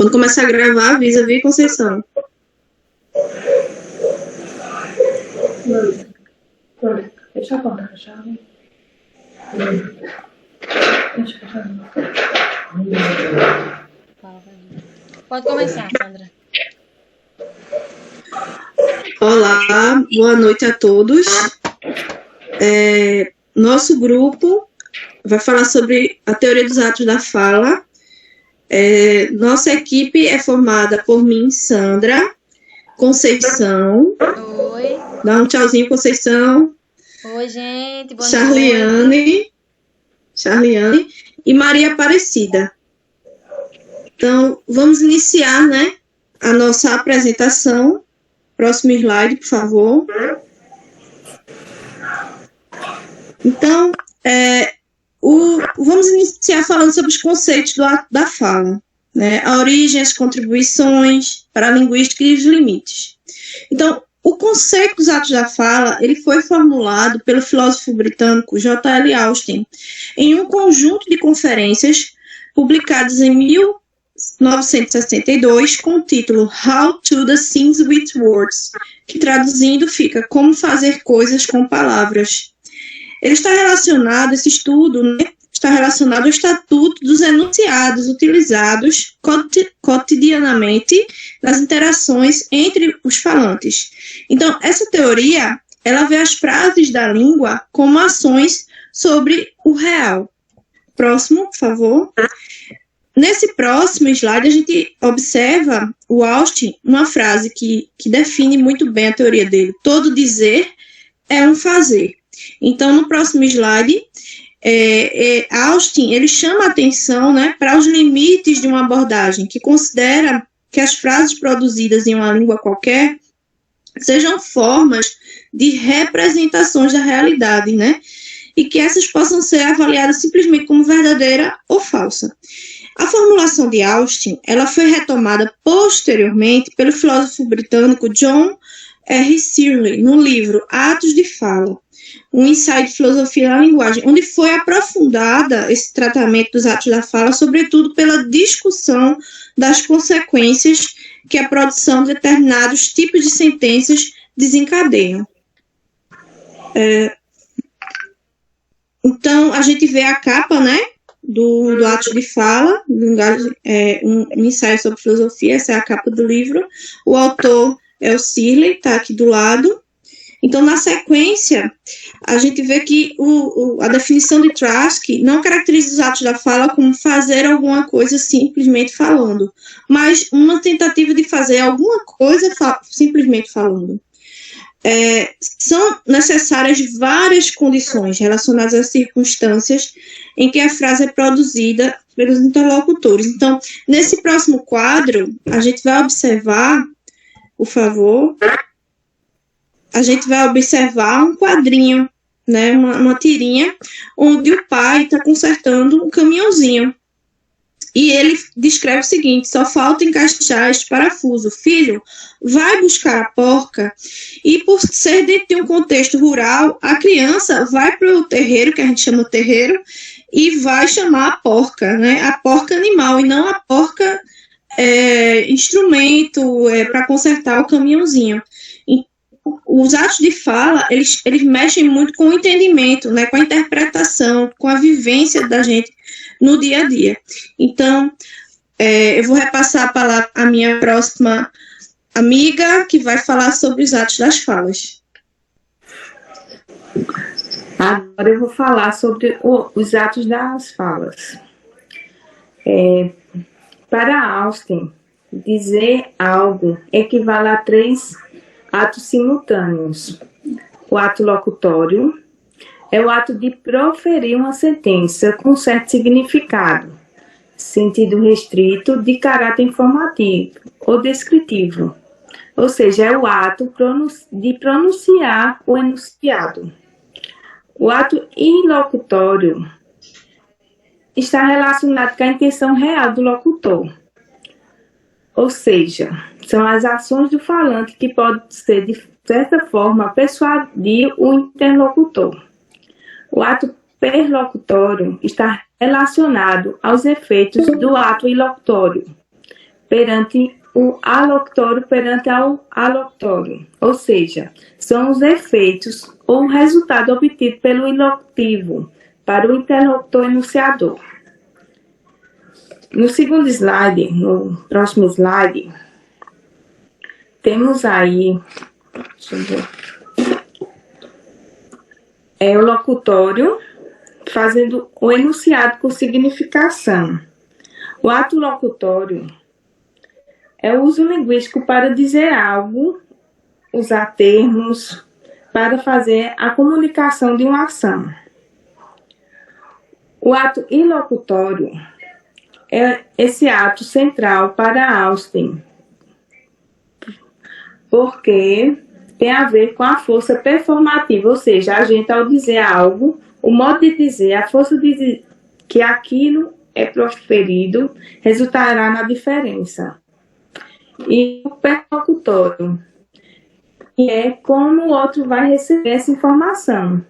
Quando começar a gravar, avisa, viu, Conceição? Deixa a porta fechada. Pode começar, Sandra. Olá, boa noite a todos. Nosso grupo vai falar sobre a teoria dos atos da fala. Nossa equipe é formada por mim, Sandra, Conceição. Oi. Dá um tchauzinho, Conceição. Oi, gente. Boa noite. Charliane e Maria Aparecida. Então, vamos iniciar, né, a nossa apresentação. Próximo slide, por favor. Então, vamos iniciar falando sobre os conceitos da fala, né? A origem, as contribuições para a linguística e os limites. Então, o conceito dos atos da fala, ele foi formulado pelo filósofo britânico J.L. Austin em um conjunto de conferências publicadas em 1962 com o título How to do Things with Words, que traduzindo fica Como fazer coisas com palavras. Ele está relacionado, esse estudo, né, está relacionado ao estatuto dos enunciados utilizados cotidianamente nas interações entre os falantes. Então, essa teoria, ela vê as frases da língua como ações sobre o real. Próximo, por favor. Nesse próximo slide, a gente observa o Austin, uma frase que define muito bem a teoria dele. Todo dizer é um fazer. Então, no próximo slide, Austin, ele chama a atenção, né, para os limites de uma abordagem que considera que as frases produzidas em uma língua qualquer sejam formas de representações da realidade, né, e que essas possam ser avaliadas simplesmente como verdadeira ou falsa. A formulação de Austin, ela foi retomada posteriormente pelo filósofo britânico John R. Searle, no livro Atos de Fala, um ensaio de filosofia da linguagem, onde foi aprofundada esse tratamento dos atos da fala, sobretudo pela discussão das consequências que a produção de determinados tipos de sentenças desencadeiam. Então, a gente vê a capa, né, do Atos de Fala, um ensaio sobre filosofia, essa é a capa do livro. O autor é o Searle, está aqui do lado. Então, na sequência, a gente vê que a definição de Trask não caracteriza os atos da fala como fazer alguma coisa simplesmente falando, mas uma tentativa de fazer alguma coisa simplesmente falando. São necessárias várias condições relacionadas às circunstâncias em que a frase é produzida pelos interlocutores. Então, nesse próximo quadro, a gente vai observar, por favor, a gente vai observar um quadrinho, né, uma tirinha, onde o pai está consertando um caminhãozinho. E ele descreve o seguinte: só falta encaixar este parafuso. Filho, vai buscar a porca. E por ser dentro de um contexto rural, a criança vai para o terreiro, que a gente chama terreiro, e vai chamar a porca, né? A porca animal, e não a porca instrumento para consertar o caminhãozinho. Os atos de fala, eles mexem muito com o entendimento, né, com a interpretação, com a vivência da gente no dia a dia. Então, eu vou repassar a palavra à minha próxima amiga, que vai falar sobre os atos das falas. Agora eu vou falar sobre os atos das falas. Para Austin, dizer algo equivale a 3 atos simultâneos. O ato locutório é o ato de proferir uma sentença com certo significado, sentido restrito, de caráter informativo ou descritivo. Ou seja, é o ato de pronunciar o enunciado. O ato ilocutório está relacionado com a intenção real do locutor. Ou seja, são as ações do falante que podem ser, de certa forma, persuadir o interlocutor. O ato perlocutório está relacionado aos efeitos do ato ilocutório, perante o alocutório perante ao alocutório, ou seja, são os efeitos ou o resultado obtido pelo ilocutivo para o interlocutor enunciador. No segundo slide, no próximo slide, temos aí, deixa eu ver, o locutório fazendo o enunciado com significação. O ato locutório é o uso linguístico para dizer algo, usar termos, para fazer a comunicação de uma ação. O ato ilocutório é esse ato central para Austin, porque tem a ver com a força performativa, ou seja, a gente ao dizer algo, o modo de dizer, a força de dizer que aquilo é proferido, resultará na diferença. E o perlocutório, que é como o outro vai receber essa informação,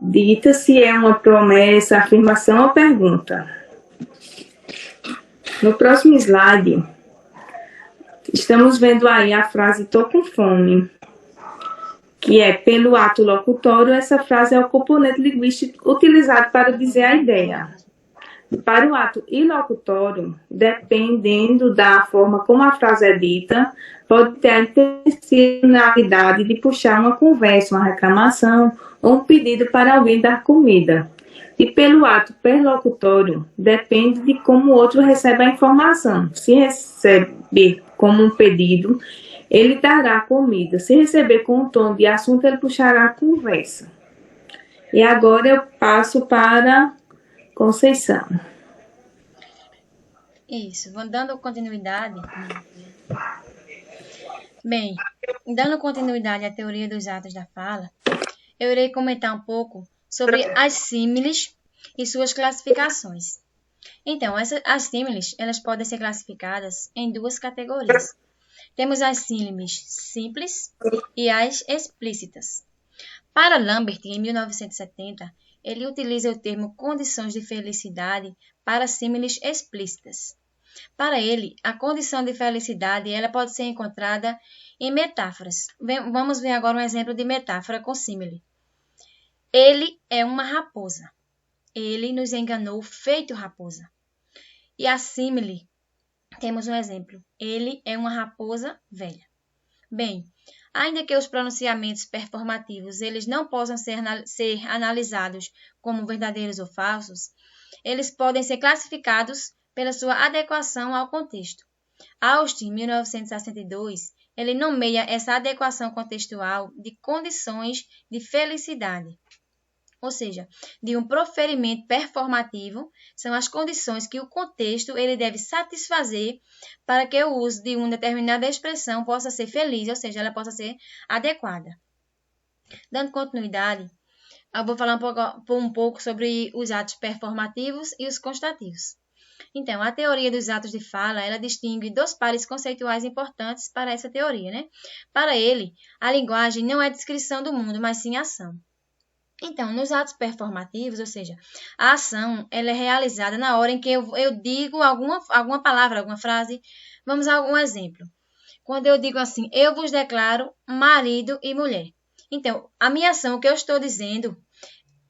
dita se é uma promessa, afirmação ou pergunta. No próximo slide, estamos vendo aí a frase "tô com fome", que é pelo ato locutório. Essa frase é o componente linguístico utilizado para dizer a ideia. Para o ato ilocutório, dependendo da forma como a frase é dita, pode ter a intencionalidade de puxar uma conversa, uma reclamação ou um pedido para alguém dar comida. E pelo ato perlocutório, depende de como o outro recebe a informação. Se receber como um pedido, ele dará comida. Se receber com um tom de assunto, ele puxará a conversa. E agora eu passo para Conceição. Isso, vou dando continuidade. Bem, dando continuidade à teoria dos atos da fala, eu irei comentar um pouco sobre as símiles e suas classificações. Então, as símiles, elas podem ser classificadas em duas categorias. Temos as símiles simples e as explícitas. Para Lambert, em 1970, ele utiliza o termo condições de felicidade para símiles explícitas. Para ele, a condição de felicidade ela pode ser encontrada em metáforas. Vamos ver agora um exemplo de metáfora com símile. Ele é uma raposa. Ele nos enganou feito raposa. E a símile, temos um exemplo. Ele é uma raposa velha. Bem, ainda que os pronunciamentos performativos eles não possam ser analisados como verdadeiros ou falsos, eles podem ser classificados pela sua adequação ao contexto. Austin, em 1962, ele nomeia essa adequação contextual de condições de felicidade. Ou seja, de um proferimento performativo, são as condições que o contexto ele deve satisfazer para que o uso de uma determinada expressão possa ser feliz, ou seja, ela possa ser adequada. Dando continuidade, eu vou falar um pouco sobre os atos performativos e os constativos. Então, a teoria dos atos de fala, ela distingue dois pares conceituais importantes para essa teoria, né? Para ele, a linguagem não é descrição do mundo, mas sim ação. Então, nos atos performativos, ou seja, a ação ela é realizada na hora em que eu digo alguma palavra, alguma frase. Vamos a algum exemplo. Quando eu digo assim, eu vos declaro marido e mulher. Então, a minha ação, o que eu estou dizendo,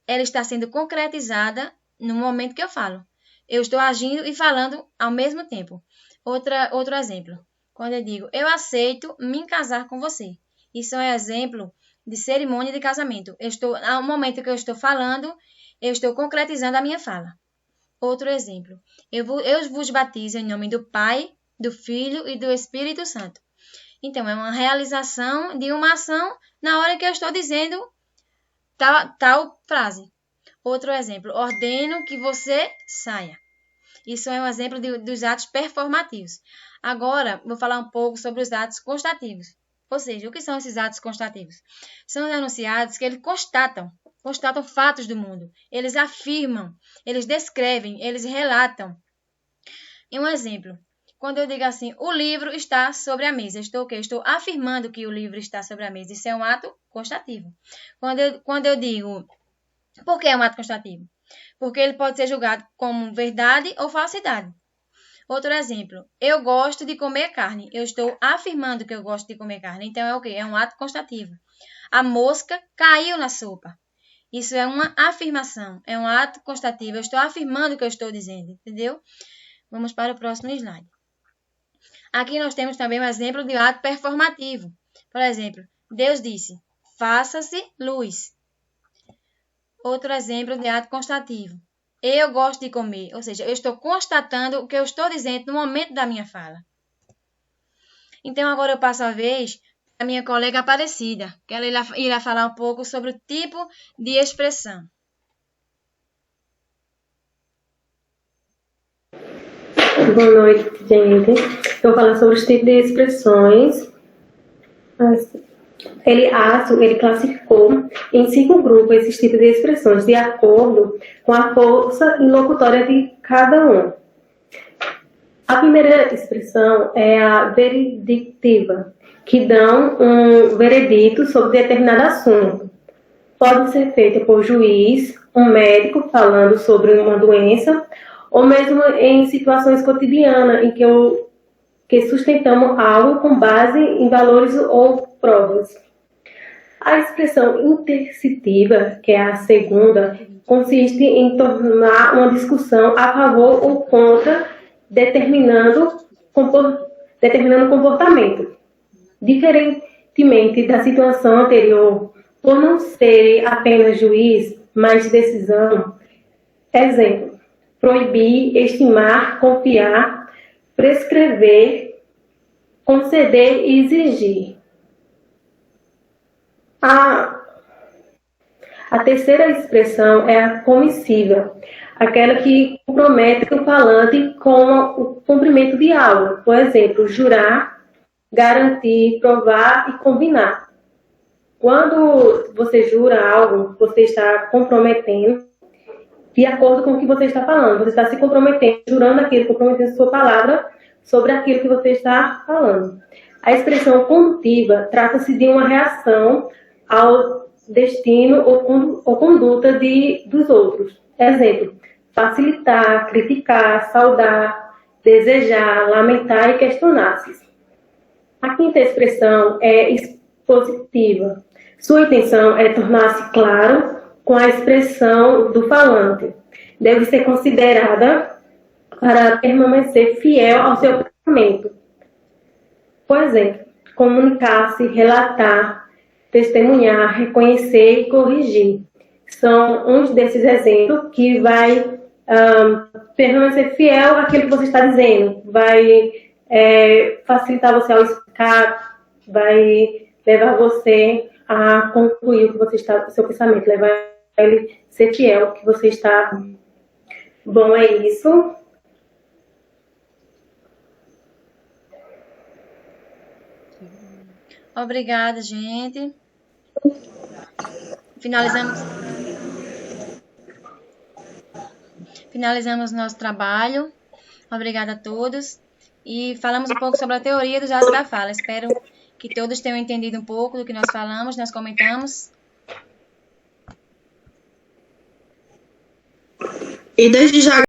ela está sendo concretizada no momento que eu falo. Eu estou agindo e falando ao mesmo tempo. Outro exemplo. Quando eu digo, eu aceito me casar com você. Isso é um exemplo de cerimônia de casamento. Ao momento que eu estou falando, eu estou concretizando a minha fala. Outro exemplo. Eu vos batizo em nome do Pai, do Filho e do Espírito Santo. Então, é uma realização de uma ação na hora que eu estou dizendo tal frase. Outro exemplo. Ordeno que você saia. Isso é um exemplo dos atos performativos. Agora, vou falar um pouco sobre os atos constativos. Ou seja, o que são esses atos constativos? São os enunciados que eles constatam fatos do mundo. Eles afirmam, eles descrevem, eles relatam. E um exemplo, quando eu digo assim, o livro está sobre a mesa. Estou afirmando que o livro está sobre a mesa. Isso é um ato constativo. Quando eu digo, por que é um ato constativo? Porque ele pode ser julgado como verdade ou falsidade. Outro exemplo, eu gosto de comer carne. Eu estou afirmando que eu gosto de comer carne. Então, é o quê? É um ato constativo. A mosca caiu na sopa. Isso é uma afirmação, é um ato constativo. Eu estou afirmando o que eu estou dizendo, entendeu? Vamos para o próximo slide. Aqui nós temos também um exemplo de ato performativo. Por exemplo, Deus disse, faça-se luz. Outro exemplo de ato constativo. Eu gosto de comer, ou seja, eu estou constatando o que eu estou dizendo no momento da minha fala. Então, agora eu passo a vez a minha colega Aparecida, que ela irá falar um pouco sobre o tipo de expressão. Boa noite, gente. Eu vou falar sobre os tipos de expressões. Ele classificou em 5 grupos esses tipos de expressões, de acordo com a força locutória de cada um. A primeira expressão é a veredictiva, que dão um veredito sobre determinado assunto. Pode ser feita por juiz, um médico falando sobre uma doença, ou mesmo em situações cotidianas em que sustentamos algo com base em valores ou provas. A expressão intercitiva, que é a segunda, consiste em tornar uma discussão a favor ou contra determinando comportamento. Diferentemente da situação anterior, por não ser apenas juiz, mas decisão, exemplo, proibir, estimar, confiar, prescrever, conceder e exigir. A terceira expressão é a comissiva, aquela que compromete o falante com o cumprimento de algo. Por exemplo, jurar, garantir, provar e combinar. Quando você jura algo, você está comprometendo de acordo com o que você está falando. Você está se comprometendo, jurando aquilo, comprometendo sua palavra sobre aquilo que você está falando. A expressão condutiva trata-se de uma reação ao destino ou conduta dos outros. Exemplo, facilitar, criticar, saudar, desejar, lamentar e questionar-se. A quinta expressão é expositiva. Sua intenção é tornar-se claro com a expressão do falante. Deve ser considerada para permanecer fiel ao seu pensamento. Por exemplo, comunicar-se, relatar, testemunhar, reconhecer e corrigir. São uns desses exemplos que vai permanecer fiel àquilo que você está dizendo. Vai facilitar você ao explicar, vai levar você a concluir o que você está, o seu pensamento, levar ele a ser fiel ao que você está. Bom, é isso. Obrigada, gente. Finalizamos nosso trabalho. Obrigada a todos. E falamos um pouco sobre a teoria dos atos da fala. Espero que todos tenham entendido um pouco do que nós falamos, nós comentamos. E desde já